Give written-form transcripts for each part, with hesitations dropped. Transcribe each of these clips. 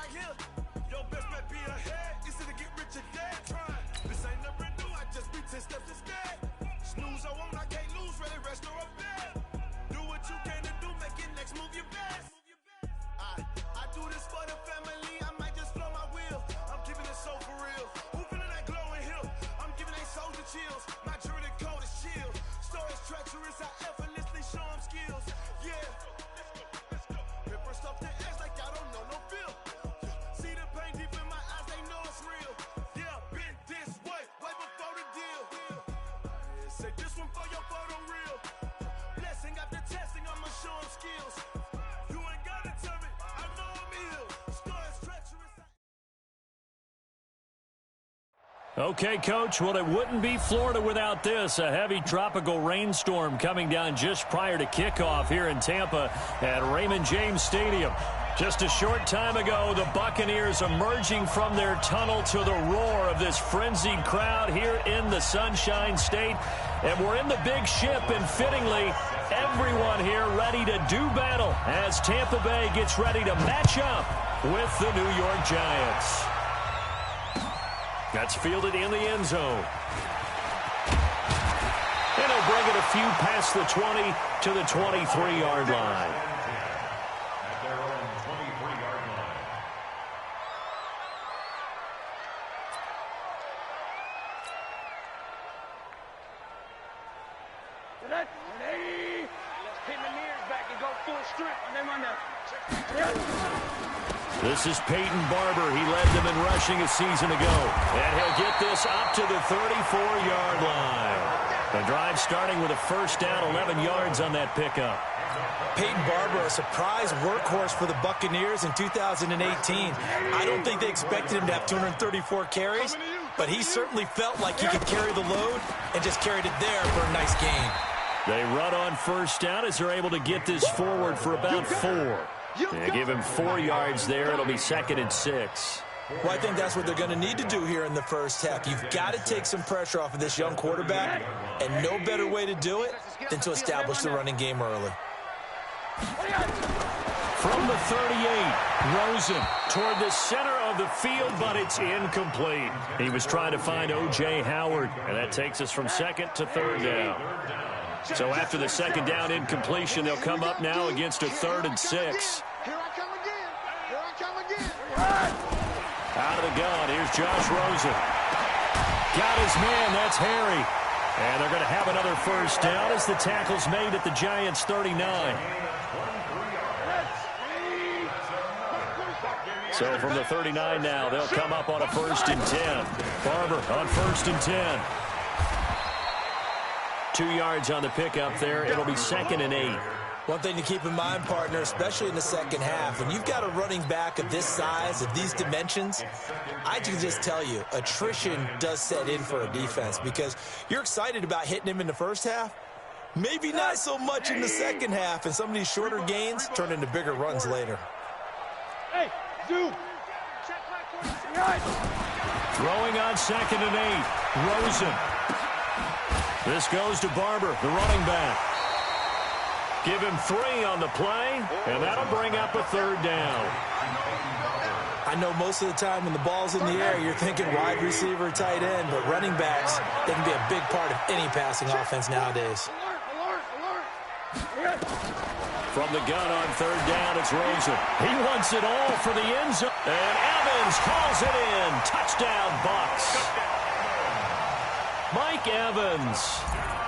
right here. Your best bet be ahead. Is it to get rich or dead? Try. This ain't never new. I just be 10 steps instead. Snooze I won't, I can't lose. Ready, rest or a bed. Do what you can to do. Make it next move your best. I do this for the family. I might just blow my wheel. I'm keeping it so for real. Who feeling that glowing hill? I'm giving they soldier chills. My jury code is chill. Stories treacherous. I effortlessly show them skills. Yeah. Pepper stuff the edge like I don't know no feel. See the pain deep in my eyes, they know it's real. Yeah, been this way before the deal. Say this one for your photo real. Blessing after testing, I'ma show them skills. You ain't gotta tell me, I know I'm ill. Stories treacherous. Okay, Coach, well, it wouldn't be Florida without this. A heavy tropical rainstorm coming down just prior to kickoff here in Tampa at Raymond James Stadium. Just a short time ago, the Buccaneers emerging from their tunnel to the roar of this frenzied crowd here in the Sunshine State. And we're in the big ship, and fittingly, everyone here ready to do battle as Tampa Bay gets ready to match up with the New York Giants. That's fielded in the end zone. And he'll bring it a few past the 20 to the 23-yard line. At their own 23-yard line. Let's pin the mirrors back and go full strength. And then when This is Peyton Barber. He led them in rushing a season ago. And he'll get this up to the 34-yard line. The drive starting with a first down, 11 yards on that pickup. Peyton Barber, a surprise workhorse for the Buccaneers in 2018. I don't think they expected him to have 234 carries, but he certainly felt like he could carry the load and just carried it there for a nice gain. They run on first down as they're able to get this forward for about 4. They give him 4 yards there. It'll be 2nd and 6. Well, I think that's what they're going to need to do here in the first half. You've got to take some pressure off of this young quarterback, and no better way to do it than to establish the running game early. From the 38, Rosen toward the center of the field, but it's incomplete. He was trying to find O.J. Howard, and that takes us from 2nd to 3rd down. So after the 2nd down incompletion, they'll come up now against a 3rd and 6. Here I come again. Here I come again. Out of the gun, here's Josh Rosen. Got his man, that's Harry. And they're going to have another first down as the tackle's made at the Giants' 39. So from the 39 now, they'll come up on a 1st and 10. Barber on 1st and 10. 2 yards on the pickup there. It'll be 2nd and 8. One thing to keep in mind, partner, especially in the second half, when you've got a running back of this size, of these dimensions, I can just tell you, attrition does set in for a defense because you're excited about hitting him in the first half. Maybe not so much in the second half, and some of these shorter gains turn into bigger runs later. Hey, zoom. Throwing on 2nd and 8. Rosen. This goes to Barber, the running back. Give him 3 on the play, and that'll bring up a 3rd down. I know most of the time when the ball's in the air, you're thinking wide receiver, tight end, but running backs, they can be a big part of any passing offense nowadays. From the gun on 3rd down, it's Rosen. He wants it all for the end zone. And Evans calls it in. Touchdown, Bucs. Mike Evans,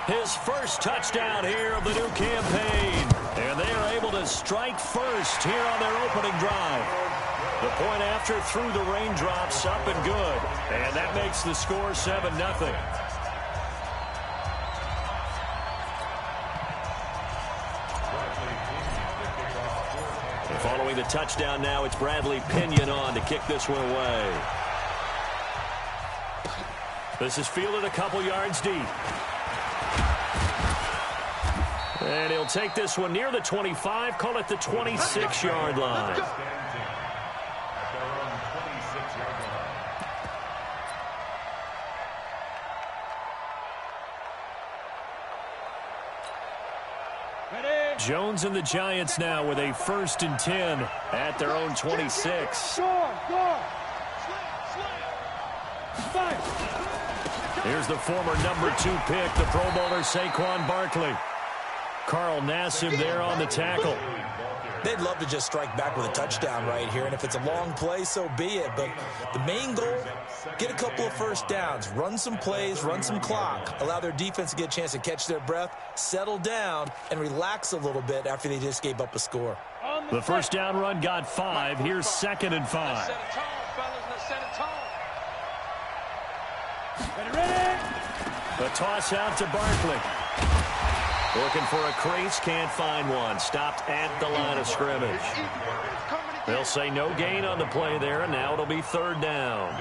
his first touchdown here of the new campaign. And they are able to strike first here on their opening drive. The point after through the raindrops, up and good. And that makes the score 7-0. Following the touchdown now, it's Bradley Pinion on to kick this one away. This is fielded a couple yards deep. And he'll take this one near the 25, call it the 26-yard line. Ready? Jones and the Giants now with a 1st and 10 at their own 26. Here's the former number 2 pick, the Pro Bowler Saquon Barkley. Carl Nassib there on the tackle. They'd love to just strike back with a touchdown right here, and if it's a long play, so be it. But the main goal, get a couple of first downs, run some plays, run some clock, allow their defense to get a chance to catch their breath, settle down, and relax a little bit after they just gave up a score. The first down run got 5. Here's 2nd and 5. The toss out to Barkley. Looking for a crease, can't find one. Stopped at the line of scrimmage. They'll say no gain on the play there, and now it'll be 3rd down.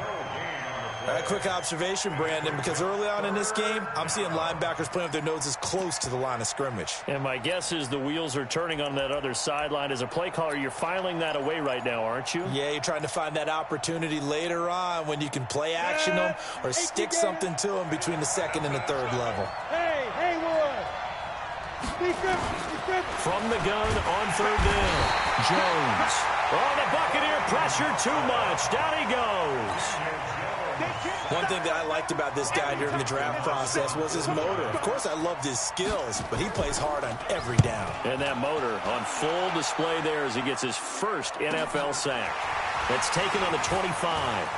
A quick observation, Brandon, because early on in this game, I'm seeing linebackers playing with their noses close to the line of scrimmage. And my guess is the wheels are turning on that other sideline. As a play caller, you're filing that away right now, aren't you? Yeah, you're trying to find that opportunity later on when you can play action them or stick something to them between the 2nd and the 3rd level. From the gun on 3rd down, Jones. Oh, the Buccaneer pressure too much. Down he goes. One thing that I liked about this guy during the draft process was his motor. Of course, I loved his skills, but he plays hard on every down. And that motor on full display there as he gets his first NFL sack. It's taken on the 25.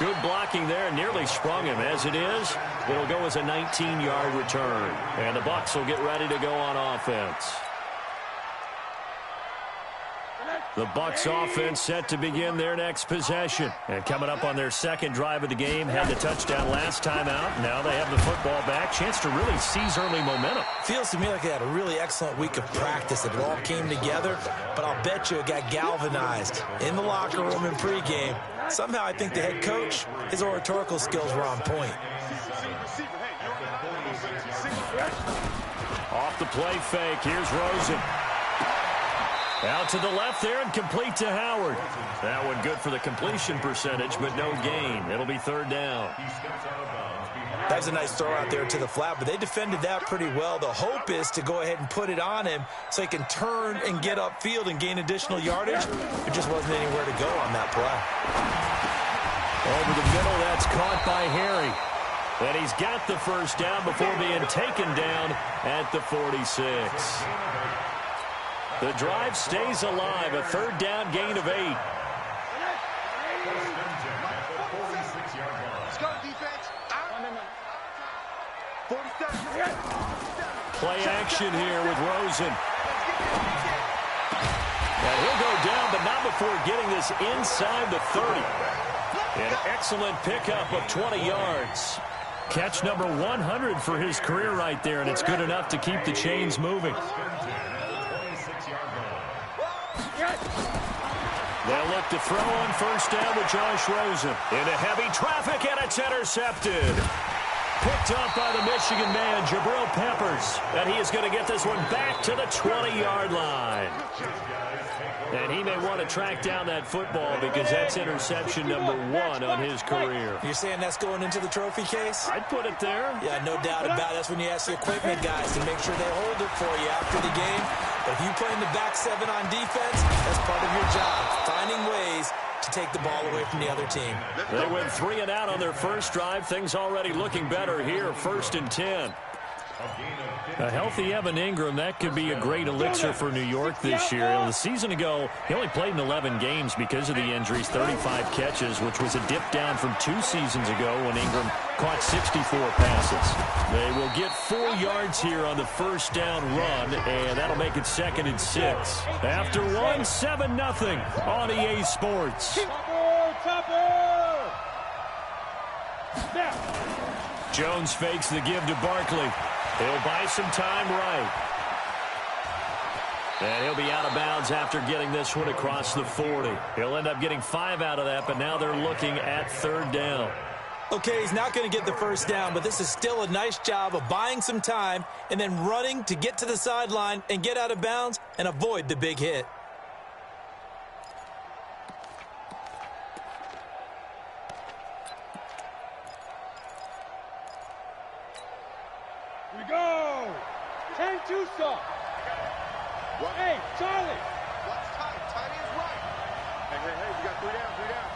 Good blocking there, nearly sprung him. As it is, it'll go as a 19-yard return. And the Bucs will get ready to go on offense. The Bucs offense set to begin their next possession. And coming up on their 2nd drive of the game, had the touchdown last time out. Now they have the football back. Chance to really seize early momentum. Feels to me like they had a really excellent week of practice. It all came together, but I'll bet you it got galvanized in the locker room in pregame. Somehow I think the head coach, his oratorical skills were on point. Off the play fake, here's Rosen. Out to the left there and complete to Howard. That one good for the completion percentage, but no gain. It'll be 3rd down. That's a nice throw out there to the flat, but they defended that pretty well. The hope is to go ahead and put it on him so he can turn and get upfield and gain additional yardage. There just wasn't anywhere to go on that play. Over the middle, that's caught by Harry. And he's got the first down before being taken down at the 46. The drive stays alive, a 3rd down gain of 8. Play action here with Rosen. And he'll go down, but not before getting this inside the 30. An excellent pickup of 20 yards. Catch number 100 for his career right there, and it's good enough to keep the chains moving. They'll look to throw on 1st down with Josh Rosen. Into heavy traffic, and it's intercepted. Picked up by the Michigan man, Jabril Peppers. And he is going to get this one back to the 20-yard line. And he may want to track down that football because that's interception number 1 on his career. You're saying that's going into the trophy case? I'd put it there. Yeah, no doubt about it. That's when you ask the equipment guys to make sure they hold it for you after the game. But if you play in the back 7 on defense, that's part of your job, finding ways to take the ball away from the other team. They went 3 and out on their first drive. Things already looking better here, 1st and 10. A healthy Evan Ingram, that could be a great elixir for New York this year. The season ago, he only played in 11 games because of the injuries, 35 catches, which was a dip down from 2 seasons ago when Ingram caught 64 passes. They will get 4 yards here on the first down run, and that'll make it 2nd and 6. After 1, 7-0 on EA Sports. Jones fakes the give to Barkley. He'll buy some time right. And he'll be out of bounds after getting this one across the 40. He'll end up getting 5 out of that, but now they're looking at 3rd down. Okay, he's not going to get the first down, but this is still a nice job of buying some time and then running to get to the sideline and get out of bounds and avoid the big hit. you saw. What? Hey, Charlie. What's tight? Tight is right. Hey, we got 3 down, 3 down.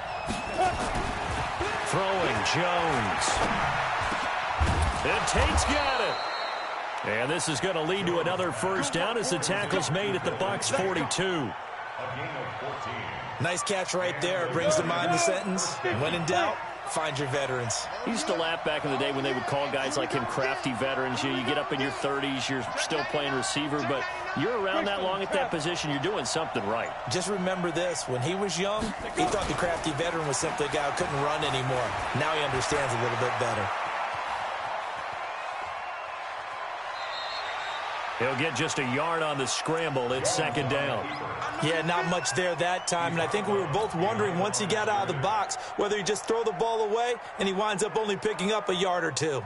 Throwing Jones. And Tate's got it. And this is going to lead to another first down as the tackle's made at the Bucs 42. Nice catch right there. Brings to mind the sentence, when in doubt, find your veterans. He used to laugh back in the day when they would call guys like him crafty veterans. You get up in your 30s, you're still playing receiver, but you're around that long at that position, you're doing something right. Just remember this. When he was young, he thought the crafty veteran was simply a guy who couldn't run anymore. Now he understands a little bit better. He'll get just a yard on the scramble. It's second down. Yeah, not much there that time, and I think we were both wondering once he got out of the box whether he just throw the ball away and he winds up only picking up a yard or two.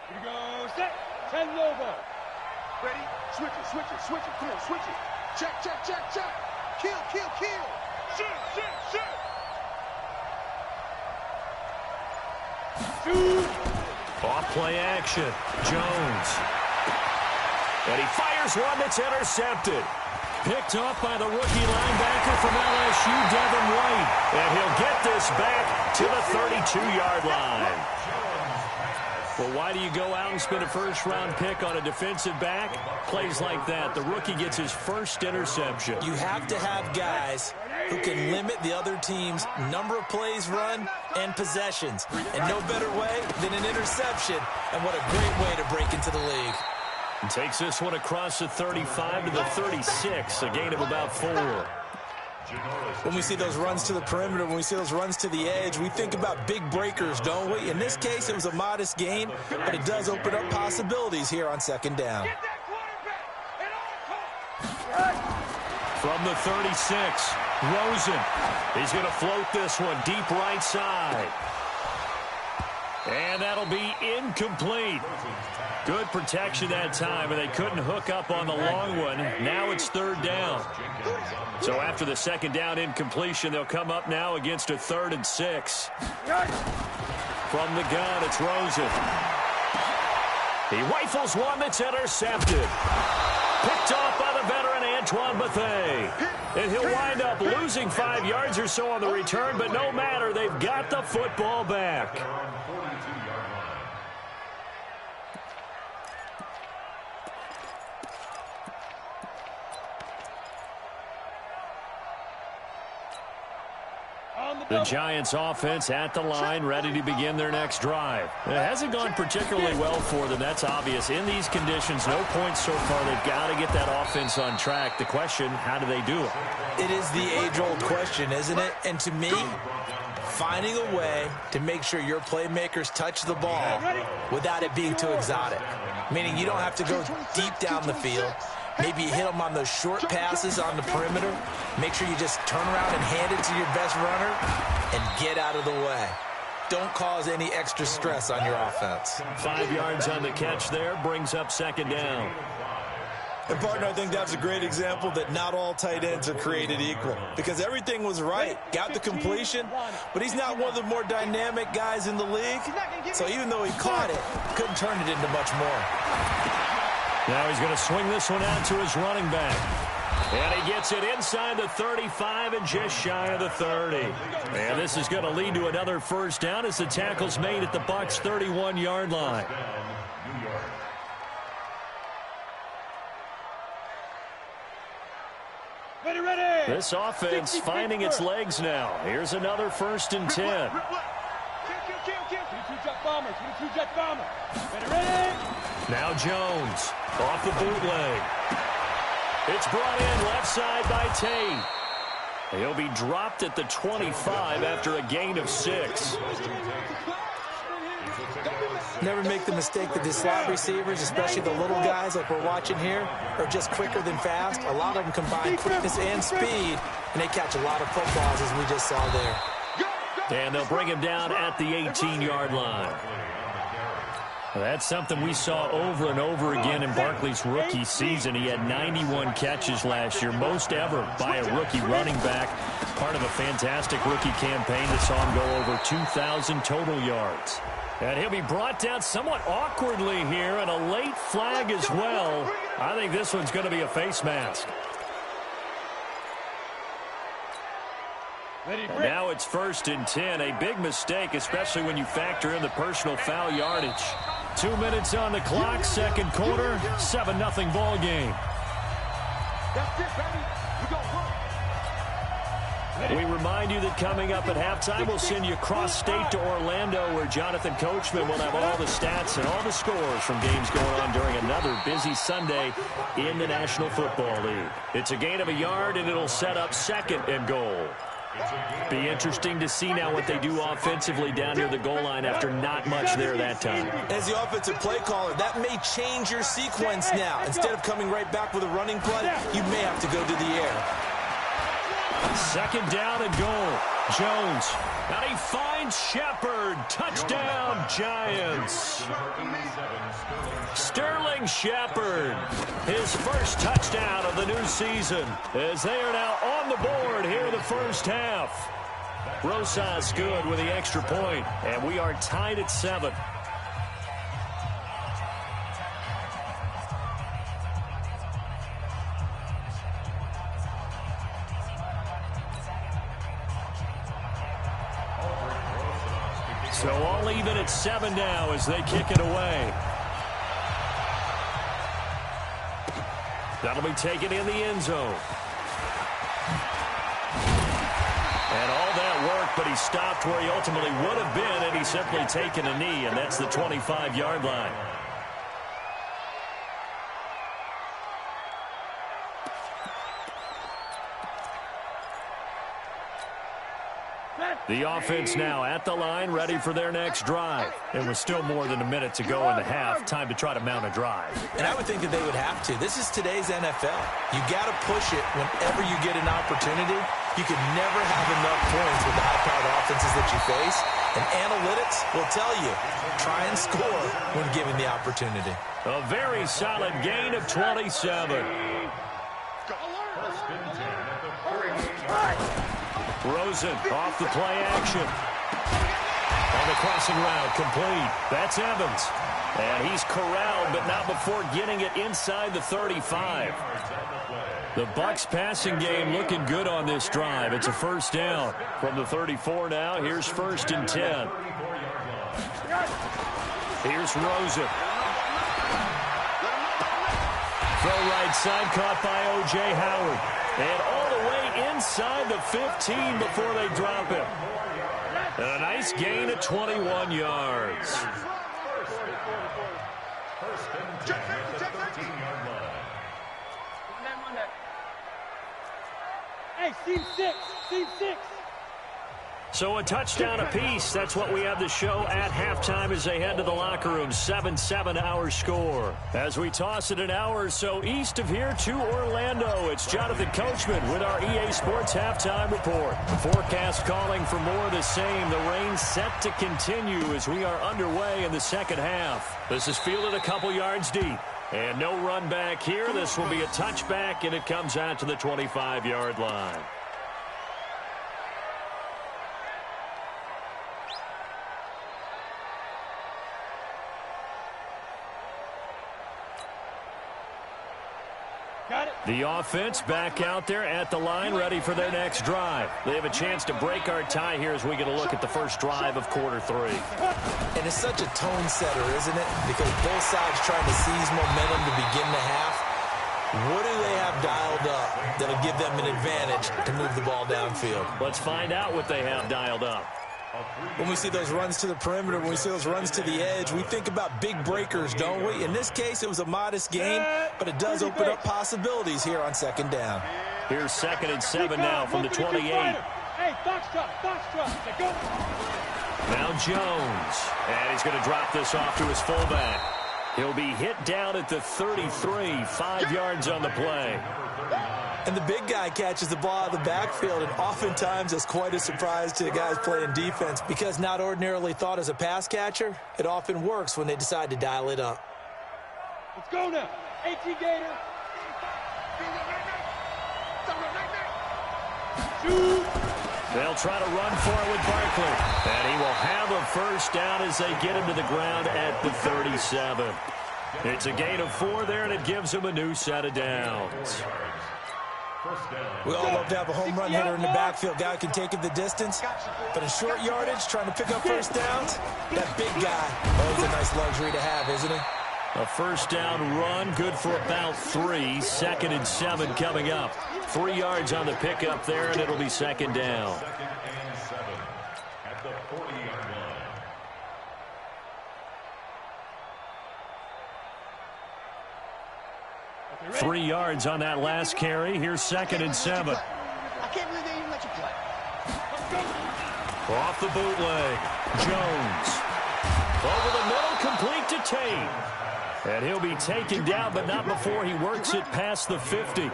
Here we go, set, 10 over. Ready? Switch it. Come on, switch it. Check. Kill. Shoot. Off play action. Jones. And he fires one that's intercepted. Picked off by the rookie linebacker from LSU, Devin White. And he'll get this back to the 32-yard line. Well, why do you go out and spend a first-round pick on a defensive back? Plays like that. The rookie gets his first interception. You have to have guys who can limit the other team's number of plays run and possessions. And no better way than an interception. And what a great way to break into the league. And takes this one across the 35 to the 36, a gain of about 4. When we see those runs to the perimeter, when we see those runs to the edge, we think about big breakers, don't we? In this case, it was a modest gain, but it does open up possibilities here on second down. From the 36, Rosen. He's going to float this one deep right side. And that'll be incomplete. Good protection that time, and they couldn't hook up on the long one. Now it's third down. So after the second down incompletion, they'll come up now against a 3rd and 6. From the gun, it's Rosen. He rifles one that's intercepted. Picked off by the veteran Antoine Bethea. And he'll wind up losing 5 yards or so on the return, but no matter, they've got the football back. The Giants offense at the line, ready to begin their next drive. It hasn't gone particularly well for them. That's obvious. In these conditions, no points so far. They've got to get that offense on track. The question, how do they do it? It is the age-old question, isn't it? And to me, finding a way to make sure your playmakers touch the ball without it being too exotic. Meaning you don't have to go deep down the field. Maybe you hit them on those short passes on the perimeter. Make sure you just turn around and hand it to your best runner and get out of the way. Don't cause any extra stress on your offense. 5 yards on the catch there, brings up second down. And, partner, I think that's a great example that not all tight ends are created equal. Because everything was right, got the completion, but he's not one of the more dynamic guys in the league. So even though he caught it, couldn't turn it into much more. Now he's going to swing this one out to his running back. And he gets it inside the 35 and just shy of the 30. And this is going to lead to another first down as the tackle's made at the Bucs' 31-yard line. Ready. This offense finding its legs now. Here's another 1st and 10. Kill. 2-jet bombers. 2-jet bomber. Ready. Now Jones off the bootleg. It's brought in left side by Tate. He'll be dropped at the 25 after a gain of 6. Never make the mistake that the slot receivers, especially the little guys like we're watching here, are just quicker than fast. A lot of them combine quickness and speed, and they catch a lot of footballs, as we just saw there. And they'll bring him down at the 18-yard line. That's something we saw over and over again in Barkley's rookie season. He had 91 catches last year, most ever by a rookie running back. Part of a fantastic rookie campaign that saw him go over 2,000 total yards. And he'll be brought down somewhat awkwardly here, and a late flag as well. I think this one's going to be a face mask. And now it's 1st and 10. A big mistake, especially when you factor in the personal foul yardage. 2 minutes on the clock, second quarter, 7-0 ball game. That's it, baby. We go home. We remind you that coming up at halftime, we'll send you cross-state to Orlando, where Jonathan Coachman will have all the stats and all the scores from games going on during another busy Sunday in the National Football League. It's a gain of a yard, and it'll set up 2nd and goal. Be interesting to see now what they do offensively down near the goal line after not much there that time. As the offensive play caller, that may change your sequence now. Instead of coming right back with a running play, you may have to go to the air. 2nd down and goal. Jones. And he finds Shepard. Touchdown, Giants. Sterling Shepard. His first touchdown of the new season, as they are now on the board here in the first half. Rosas good with the extra point, and we are tied at 7. So all even at 7 now as they kick it away. That'll be taken in the end zone. And all that work, but he stopped where he ultimately would have been, and he's simply taken a knee, and that's the 25-yard line. The offense now at the line, ready for their next drive. And with still more than a minute to go in the half, time to try to mount a drive. And I would think that they would have to. This is today's NFL. You got to push it whenever you get an opportunity. You can never have enough points with the high-powered offenses that you face. And analytics will tell you, try and score when given the opportunity. A very solid gain of 27. Rosen off the play action. On the crossing route, complete. That's Evans. And he's corralled, but not before getting it inside the 35. The Bucs passing game looking good on this drive. It's a first down from the 34 now. Here's 1st and 10. Here's Rosen. Throw right side, caught by O.J. Howard. And all the way inside the 15 before they drop him. And a nice gain of 21 yards. Hey, Team 6. Team 6. So a touchdown apiece. That's what we have to show at halftime as they head to the locker room. 7-7 our score. As we toss it an hour or so east of here to Orlando, it's Jonathan Coachman with our EA Sports Halftime Report. The forecast calling for more of the same. The rain set to continue as we are underway in the second half. This is fielded a couple yards deep. And no run back here. This will be a touchback, and it comes out to the 25-yard line. The offense back out there at the line, ready for their next drive. They have a chance to break our tie here as we get a look at the first drive of quarter 3. And it's such a tone setter, isn't it? Because both sides trying to seize momentum to begin the half. What do they have dialed up that'll give them an advantage to move the ball downfield? Let's find out what they have dialed up. When we see those runs to the perimeter, when we see those runs to the edge, we think about big breakers, don't we? In this case, it was a modest gain, but it does open up possibilities here on 2nd down. Here's 2nd and 7 now from the 28. Hey, box truck, go. Now Jones, and he's going to drop this off to his fullback. He'll be hit down at the 33, 5 yards on the play. And the big guy catches the ball out of the backfield, and oftentimes it's quite a surprise to the guys playing defense because not ordinarily thought as a pass catcher, it often works when they decide to dial it up. Let's go now. 18 Gator. Shoot. They'll try to run for it with Barkley. And he will have a first down as they get him to the ground at the 37. It's a gain of 4 there, and it gives him a new set of downs. We all love to have a home run hitter in the backfield. Guy can take it the distance. But in short yardage, trying to pick up first downs, that big guy, always a nice luxury to have, isn't he? A first down run, good for about 3. 2nd and 7 coming up. 3 yards on the pickup there, and it'll be 2nd down. 2nd and 7 at the 40-yard line. 3 yards on that last carry. Here's 2nd and 7. I can't believe they even let you play. Off the bootleg. Jones. Over the middle, complete to Tate. And he'll be taken down, but not before he works it past the 50.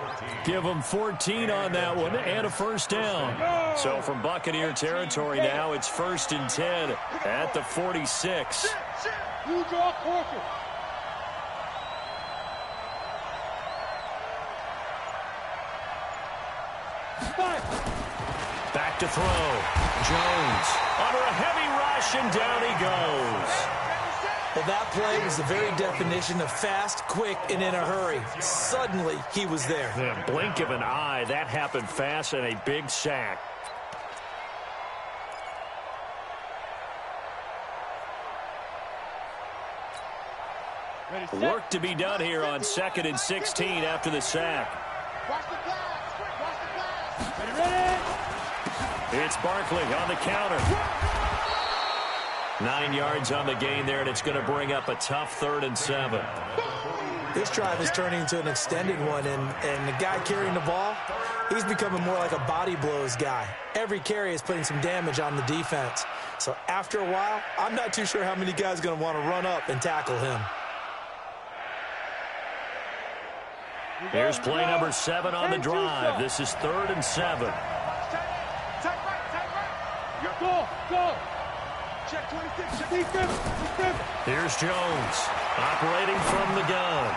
Give him 14 on that one and a first down. So from Buccaneer territory now, it's 1st and 10 at the 46. You draw Corker. Back to throw. Jones under a heavy rush, and down he goes. Well, that play was the very definition of fast, quick, and in a hurry. Suddenly, he was there. The blink of an eye, that happened fast, and a big sack. Work to be done here on 2nd and 16 after the sack. Watch the glass. Watch the glass. Ready? It's Barkley on the counter. 9 yards on the gain there, and it's going to bring up a tough 3rd and 7. This drive is turning into an extended one, and the guy carrying the ball, he's becoming more like a body blows guy. Every carry is putting some damage on the defense. So after a while, I'm not too sure how many guys are going to want to run up and tackle him. Here's play number 7 on the drive. This is 3rd and 7. Go. Check 26. Defense. Here's Jones operating from the gun.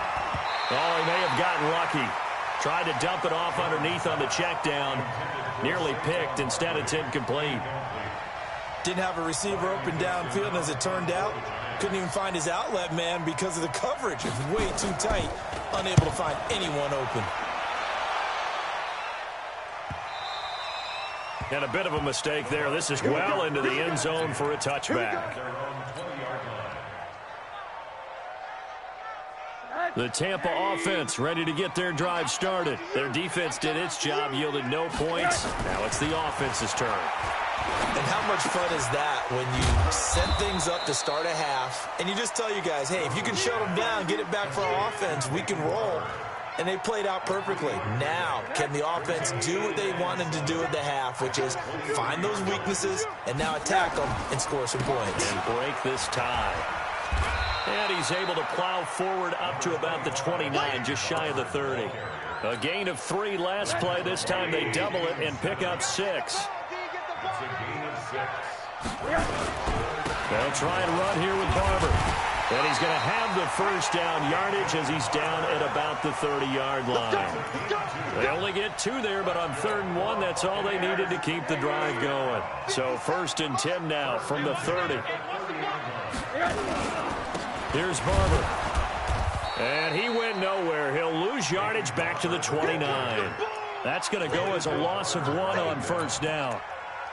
Oh, he may have gotten lucky. Tried to dump it off underneath on the check down. Nearly picked. Instead, it's incomplete. Didn't have a receiver open downfield, and as it turned out, couldn't even find his outlet man because of the coverage. It was way too tight. Unable to find anyone open. And a bit of a mistake there. This is well into the end zone for a touchback. The Tampa offense ready to get their drive started. Their defense did its job, yielded no points. Now it's the offense's turn. And how much fun is that when you set things up to start a half, and you just tell you guys, hey, if you can shut them down, get it back for our offense, we can roll. And they played out perfectly. Now, can the offense do what they wanted to do at the half, which is find those weaknesses and now attack them and score some points. And break this tie. And he's able to plow forward up to about the 29, just shy of the 30. A gain of 3 last play. This time they double it and pick up 6. It's a gain of 6. They'll try and run here with Barber. And he's going to have the first down yardage as he's down at about the 30-yard line. They only get 2 there, but on 3rd and 1, that's all they needed to keep the drive going. So 1st and 10 now from the 30. Here's Barber. And he went nowhere. He'll lose yardage back to the 29. That's going to go as a loss of 1 on 1st down.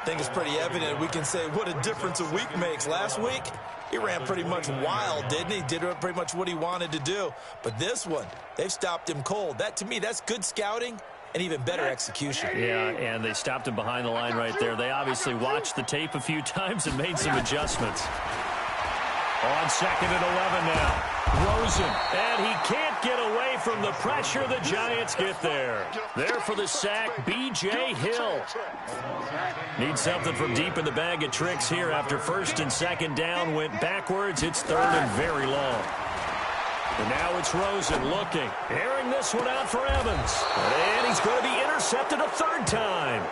I think it's pretty evident. We can say what a difference a week makes. Last week, he ran pretty much wild, didn't he? Did pretty much what he wanted to do. But this one, they've stopped him cold. That, to me, that's good scouting and even better execution. Yeah, and they stopped him behind the line right there. They obviously watched the tape a few times and made some adjustments. On 2nd and 11 now. Rosen, and he can't get away from the pressure. The Giants get there. There for the sack, B.J. Hill. Need something from deep in the bag of tricks here after 1st and 2nd down. Went backwards. It's 3rd and very long. And now it's Rosen looking. Airing this one out for Evans. And he's going to be intercepted a 3rd time.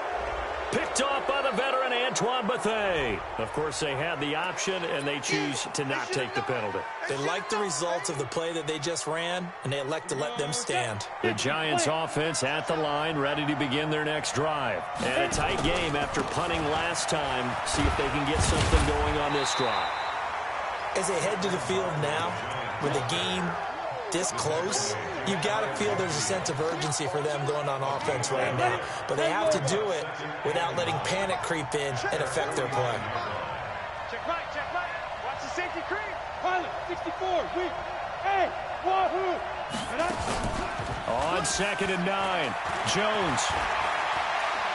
Picked off by the veteran Antoine Bethea. Of course, they had the option, and they choose to not take the penalty. They like the results of the play that they just ran, and they elect to let them stand. The Giants offense at the line, ready to begin their next drive. And a tight game after punting last time. See if they can get something going on this drive. As they head to the field now, with the game this close, you've got to feel there's a sense of urgency for them going on offense right now. But they have to do it without letting panic creep in and affect their play. Check right, check right. Watch the safety creep. Pilot, 64, weak. Hey, wahoo. On 2nd and 9, Jones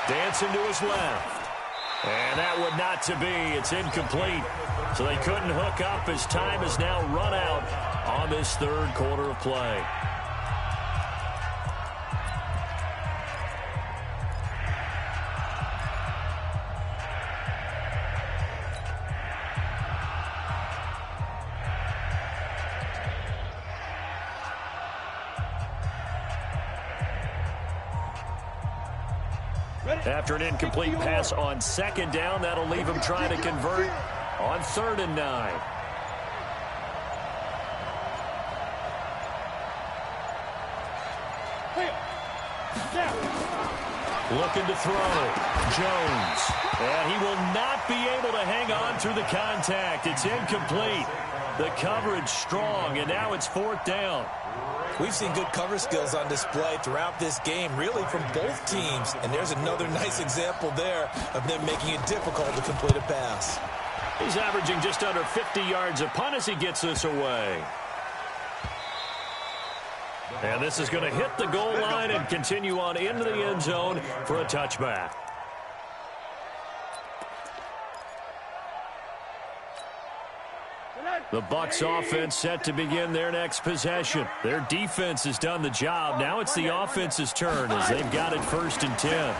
dancing to his left. And that would not to be. It's incomplete. So they couldn't hook up as time is now run out on this third quarter of play. After an incomplete pass on 2nd down, that'll leave him trying to convert on 3rd and 9. Looking to throw. Jones. And he will not be able to hang on through the contact. It's incomplete. The coverage strong, and now it's 4th down. We've seen good cover skills on display throughout this game, really from both teams. And there's another nice example there of them making it difficult to complete a pass. He's averaging just under 50 yards a punt as he gets this away. And this is going to hit the goal line and continue on into the end zone for a touchback. The Bucs offense set to begin their next possession. Their defense has done the job. Now it's the offense's turn as they've got it 1st and 10.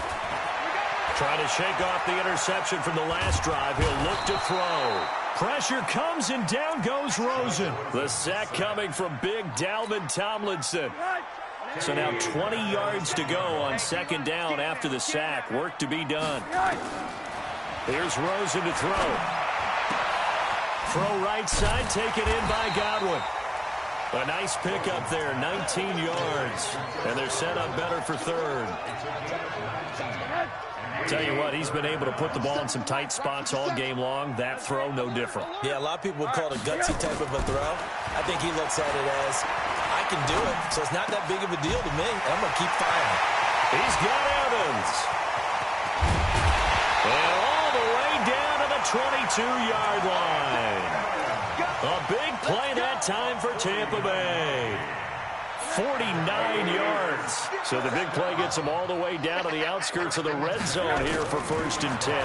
Trying to shake off the interception from the last drive. He'll look to throw. Pressure comes and down goes Rosen. The sack coming from big Dalvin Tomlinson. So now 20 yards to go on 2nd down after the sack. Work to be done. Here's Rosen to throw. Throw right side, taken in by Godwin. A nice pickup there, 19 yards. And they're set up better for 3rd. Tell you what, he's been able to put the ball in some tight spots all game long. That throw, no different. Yeah, a lot of people would call it a gutsy type of a throw. I think he looks at it as, I can do it, so it's not that big of a deal to me. I'm going to keep firing. He's got Evans. And all the way down to the 22-yard line. A big play that time for Tampa Bay. 49 yards. So the big play gets him all the way down to the outskirts of the red zone here for 1st and 10.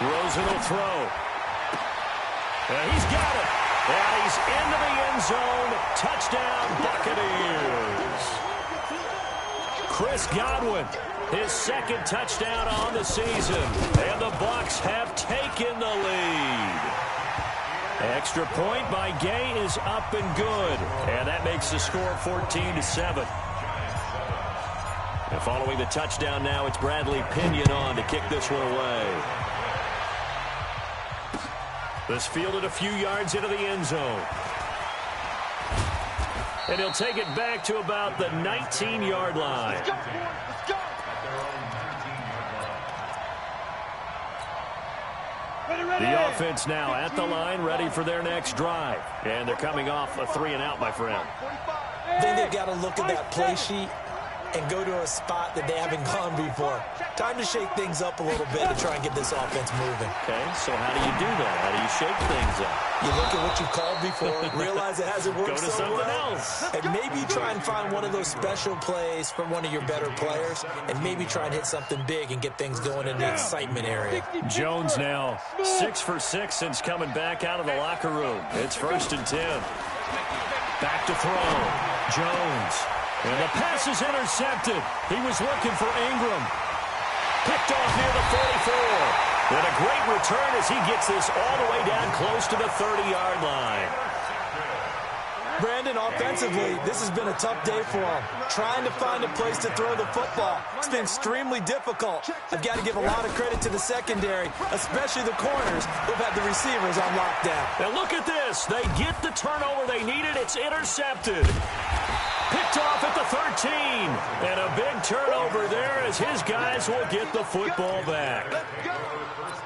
Rosen will throw. And he's got it. And he's into the end zone. Touchdown, Buccaneers. Chris Godwin, his 2nd touchdown on the season. And the Bucs have taken the lead. Extra point by Gay is up and good. And that makes the score 14-7. And following the touchdown now, it's Bradley Pinion on to kick this one away. This fielded a few yards into the end zone. And he'll take it back to about the 19-yard line. Let's go, let's go. The offense now at the line, ready for their next drive. And they're coming off a 3-and-out, my friend. I think they've got to look at that play sheet and go to a spot that they haven't gone before. Time to shake things up a little bit to try and get this offense moving. Okay, so how do you do that? How do you shake things up? You look at what you've called before, realize it hasn't worked Go to so something well, else. and maybe try and find one of those special plays from one of your better players, and maybe try and hit something big and get things going in the excitement area. Jones now 6 for 6 since coming back out of the locker room. It's 1st and 10. Back to throw. Jones. And the pass is intercepted. He was looking for Ingram. Picked off near the 44. And a great return as he gets this all the way down close to the 30-yard line. Brandon, offensively, this has been a tough day for him. Trying to find a place to throw the football. It's been extremely difficult. I've got to give a lot of credit to the secondary, especially the corners who've had the receivers on lockdown. And look at this. They get the turnover they needed. It's intercepted. Picked off at the 13. And a big turnover there as his guys will get the football back.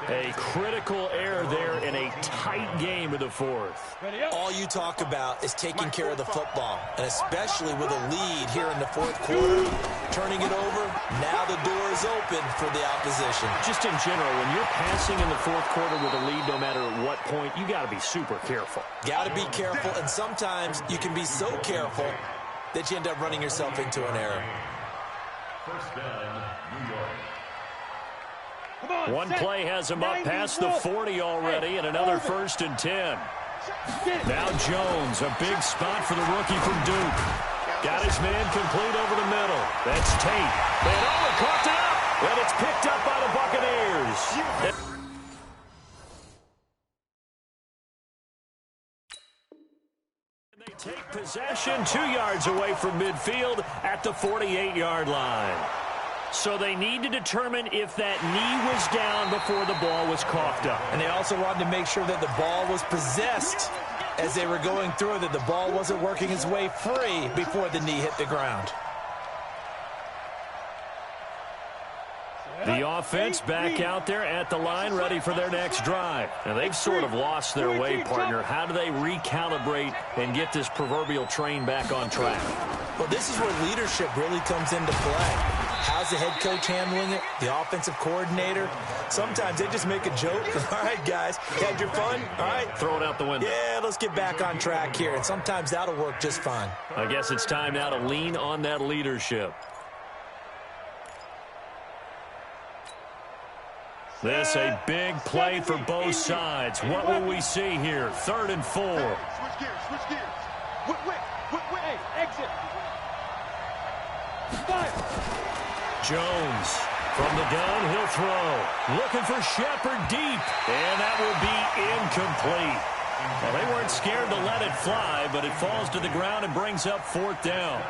A critical error there in a tight game of the fourth. All you talk about is taking care of the football, and especially with a lead here in the fourth quarter, turning it over, now the door is open for the opposition. Just in general, when you're passing in the fourth quarter with a lead, no matter at what point, you got to be super careful. Got to be careful, and sometimes you can be so careful that you end up running yourself into an error. First down, New York. One play has him up past the 40 already, and another 1st and 10. Now Jones, a big spot for the rookie from Duke. Got his man complete over the middle. That's Tate. And Owen caught it up, and it's picked up by the Buccaneers. They take possession 2 yards away from midfield at the 48-yard line. So they need to determine if that knee was down before the ball was coughed up. And they also wanted to make sure that the ball was possessed as they were going through, that the ball wasn't working its way free before the knee hit the ground. The offense back out there at the line, ready for their next drive. Now, they've sort of lost their way, partner. How do they recalibrate and get this proverbial train back on track? Well, this is where leadership really comes into play. How's the head coach handling it? The offensive coordinator? Sometimes they just make a joke. All right, guys, had your fun? All right. Throw it out the window. Yeah, let's get back on track here. And sometimes that'll work just fine. I guess it's time now to lean on that leadership. This a big play for both sides. What will we see here? 3rd and 4. Switch gears, switch gears. Wait, exit. Fire. Jones from the gun, he'll throw. Looking for Shepard deep, and that will be incomplete. Well, they weren't scared to let it fly, but it falls to the ground and brings up 4th down.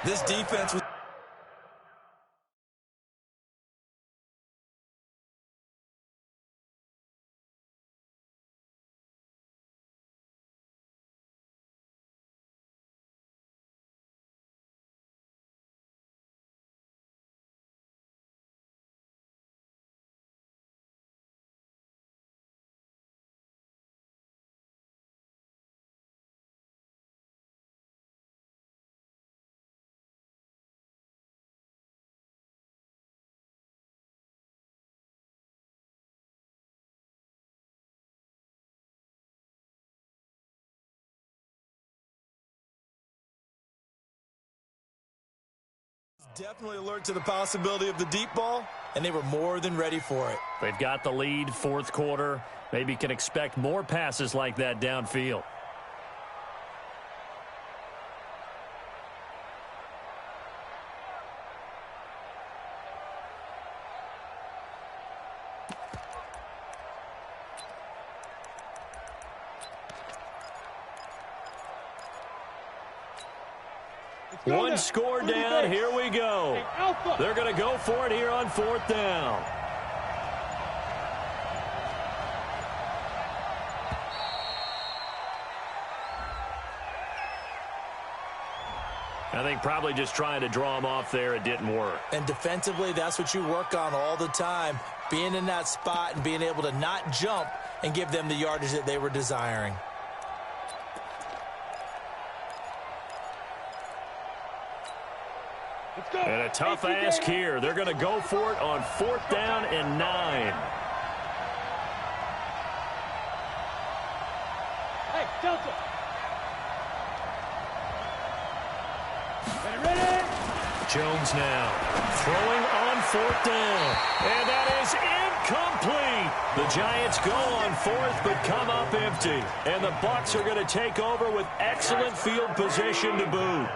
This defense was... Definitely alert to the possibility of the deep ball, and they were more than ready for it. They've got the lead, 4th quarter. Maybe can expect more passes like that downfield. One score down, here we go. They're going to go for it here on 4th down. I think probably just trying to draw him off there, it didn't work. And defensively, that's what you work on all the time, being in that spot and being able to not jump and give them the yardage that they were desiring. And a tough ask here. They're going to go for it on 4th down and 9. Hey, Delta. Ready. Jones now throwing on 4th down. And that is incomplete. The Giants go on 4th but come up empty. And the Bucs are going to take over with excellent field position to boot.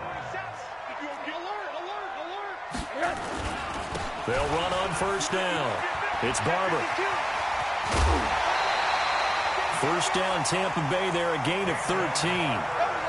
They'll run on 1st down. It's Barber. 1st down, Tampa Bay there, a gain of 13.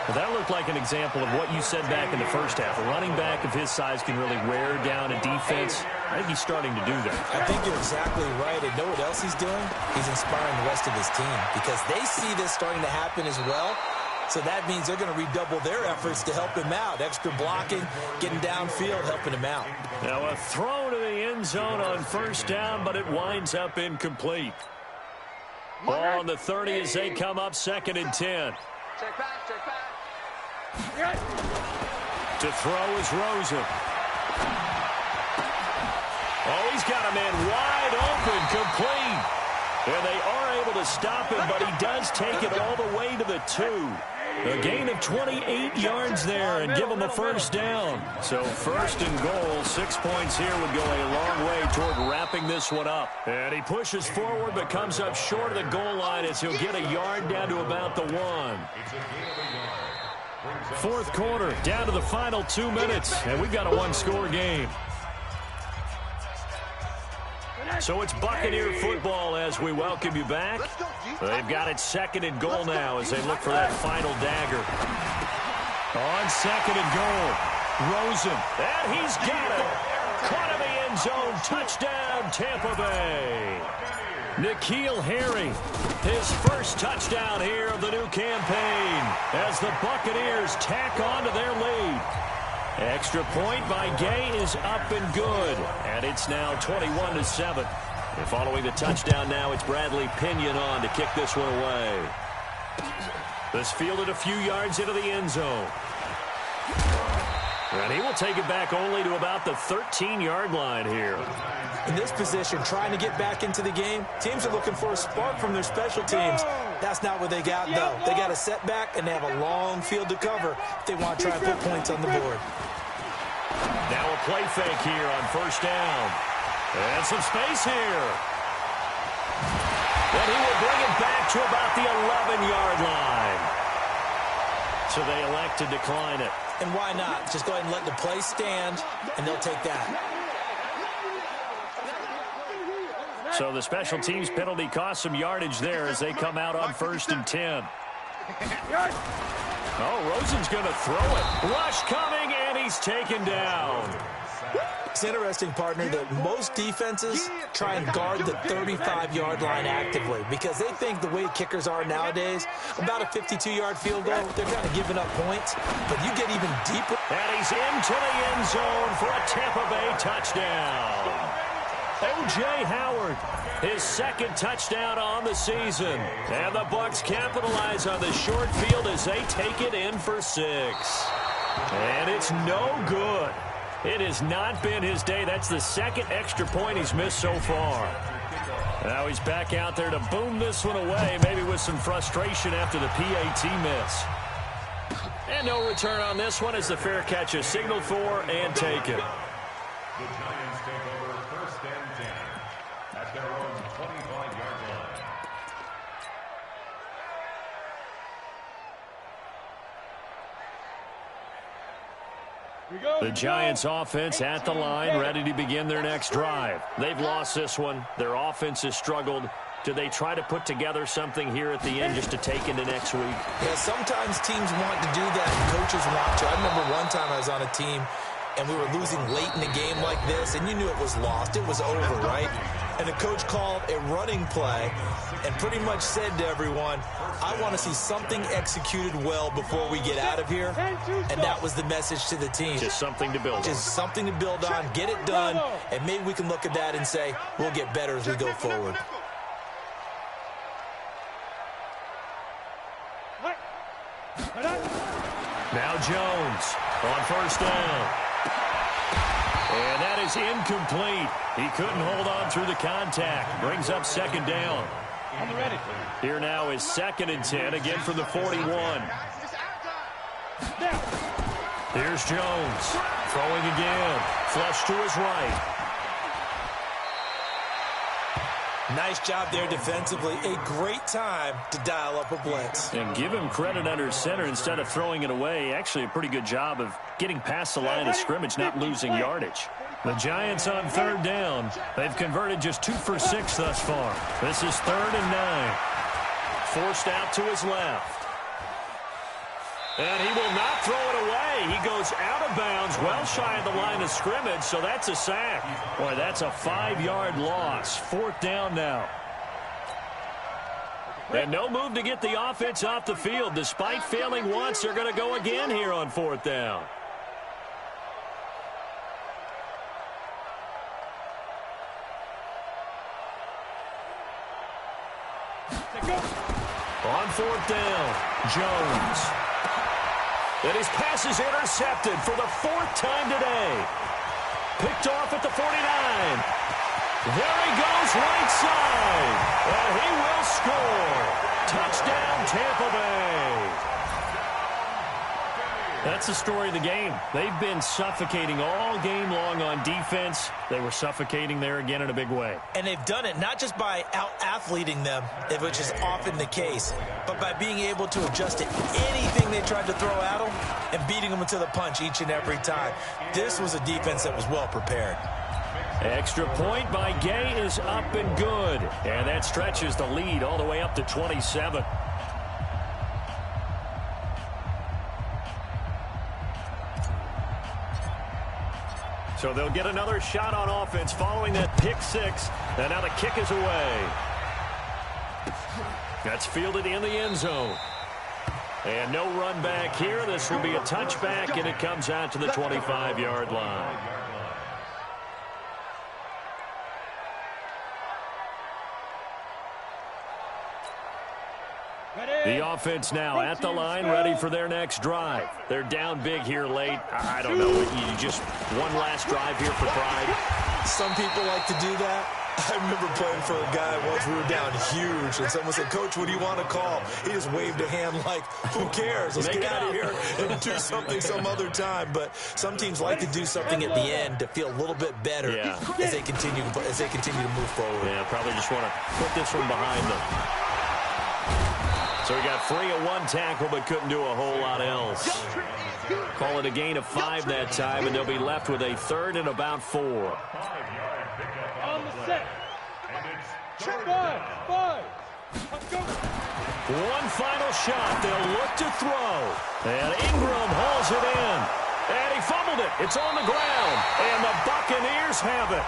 Well, that looked like an example of what you said back in the first half. A running back of his size can really wear down a defense. I think he's starting to do that. I think you're exactly right. And know what else he's doing? He's inspiring the rest of his team because they see this starting to happen as well. So that means they're going to redouble their efforts to help him out. Extra blocking, getting downfield, helping him out. Now a throw to the end zone on first down, but it winds up incomplete. Ball on the 30 as they come up 2nd and 10. Check back, check back. To throw is Rosen. Oh, he's got a man wide open, complete. And they are able to stop him, but he does take it all the way to the 2. A gain of 28 yards there and give him a first down. So 1st and goal, 6 points here would go a long way toward wrapping this one up. And he pushes forward but comes up short of the goal line as he'll get a yard down to about the 1. 4th quarter, down to the final 2 minutes, and we've got a 1-score game. So it's Buccaneer football as we welcome you back. They've got it 2nd and goal now as they look for that final dagger. On 2nd and goal, Rosen, and he's got it. Caught in the end zone, touchdown, Tampa Bay. N'Keal Harry, his first touchdown here of the new campaign as the Buccaneers tack on to their lead. Extra point by Gay is up and good, and it's now 21-7. And following the touchdown now, it's Bradley Pinion on to kick this one away. This fielded a few yards into the end zone. And he will take it back only to about the 13-yard line here. In this position, trying to get back into the game, teams are looking for a spark from their special teams. That's not what they got, though. They got a setback, and they have a long field to cover if they want to try and put points on the board. Now a play fake here on first down. And some space here. And he will bring it back to about the 11-yard line. So they elect to decline it. And why not? Just go ahead and let the play stand, and they'll take that. So the special teams penalty cost some yardage there as they come out on 1st and 10. Oh, Rosen's going to throw it. Rush coming, and he's taken down. It's interesting, partner, that most defenses try and guard the 35-yard line actively because they think the way kickers are nowadays, about a 52-yard field goal, they're kind of giving up points. But you get even deeper. And he's into the end zone for a Tampa Bay touchdown. O.J. Howard, his 2nd touchdown on the season. And the Bucs capitalize on the short field as they take it in for 6. And it's no good. It has not been his day. That's the 2nd extra point he's missed so far. Now he's back out there to boom this one away, maybe with some frustration after the PAT miss. And no return on this one as the fair catch is signaled for and taken. The Giants take over 1st and 10 at their own 25-yard line. The Giants offense at the line, ready to begin their next drive. They've lost this one. Their offense has struggled. Do they try to put together something here at the end just to take into next week? Yeah, sometimes teams want to do that and coaches want to. I remember one time I was on a team and we were losing late in a game like this, and you knew it was lost. It was over, right? And the coach called a running play and pretty much said to everyone, I want to see something executed well before we get out of here. And that was the message to the team. Just something to build on. Just something to build on, get it done, and maybe we can look at that and say, we'll get better as we go forward. Now Jones on first down. And that is incomplete. He couldn't hold on through the contact. Brings up 2nd down. I'm ready. Here now is 2nd and 10, again from the 41. Here's Jones. Throwing again. Flush to his right. Nice job there defensively. A great time to dial up a blitz. And give him credit under center instead of throwing it away. Actually a pretty good job of getting past the line of scrimmage, not losing yardage. The Giants on 3rd down. They've converted just 2 for 6 thus far. This is 3rd and 9. Forced out to his left. And he will not throw it away. He goes out of bounds, well shy of the line of scrimmage, so that's a sack. Boy, that's a 5-yard loss. 4th down now. And no move to get the offense off the field. Despite failing once, they're going to go again here on 4th down. On 4th down, Jones. And his pass is intercepted for the 4th time today. Picked off at the 49. There he goes, right side. And he will score. Touchdown, Tampa Bay. That's the story of the game. They've been suffocating all game long on defense. They were suffocating there again in a big way. And they've done it not just by out-athleting them, which is often the case, but by being able to adjust to anything they tried to throw at them and beating them to the punch each and every time. This was a defense that was well prepared. Extra point by Gay is up and good. And that stretches the lead all the way up to 27. So they'll get another shot on offense following that pick 6. And now the kick is away. That's fielded in the end zone. And no run back here. This will be a touchback, and it comes out to the 25-yard line. The offense now at the line, ready for their next drive. They're down big here late. I don't know. You just one last drive here for pride. Some people like to do that. I remember playing for a guy once. We were down huge, and someone said, "Coach, what do you want to call?" He just waved a hand like, "Who cares? Let's get out of here and do something some other time." But some teams like to do something at the end to feel a little bit better as they continue to move forward. Yeah, probably just want to put this one behind them. So he got free of one tackle but couldn't do a whole lot else. Call it a gain of 5 that time, and they'll be left with a 3rd and about 4. On the set. 5. Let's go. One final shot. They'll look to throw. And Ingram hauls it in. And he fumbled it. It's on the ground. And the Buccaneers have it.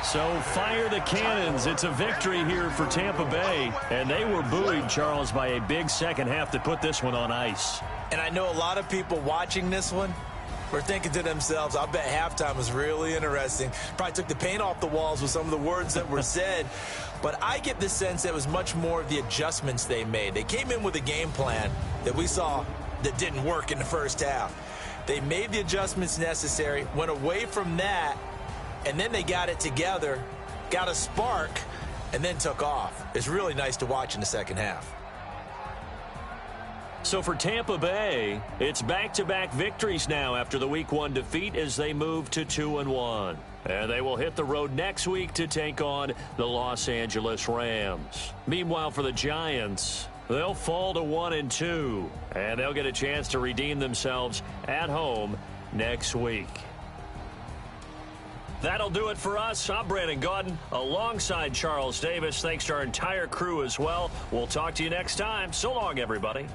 So fire the cannons. It's a victory here for Tampa Bay. And they were buoyed, Charles, by a big second half to put this one on ice. And I know a lot of people watching this one were thinking to themselves, I bet halftime was really interesting. Probably took the paint off the walls with some of the words that were said. But I get the sense that it was much more of the adjustments they made. They came in with a game plan that we saw that didn't work in the first half. They made the adjustments necessary, went away from that, and then they got it together, got a spark, and then took off. It's really nice to watch in the second half. So for Tampa Bay, it's back-to-back victories now after the Week 1 defeat as they move to 2-1. And they will hit the road next week to take on the Los Angeles Rams. Meanwhile, for the Giants, they'll fall to 1-2, and they'll get a chance to redeem themselves at home next week. That'll do it for us. I'm Brandon Gaudin alongside Charles Davis. Thanks to our entire crew as well. We'll talk to you next time. So long, everybody.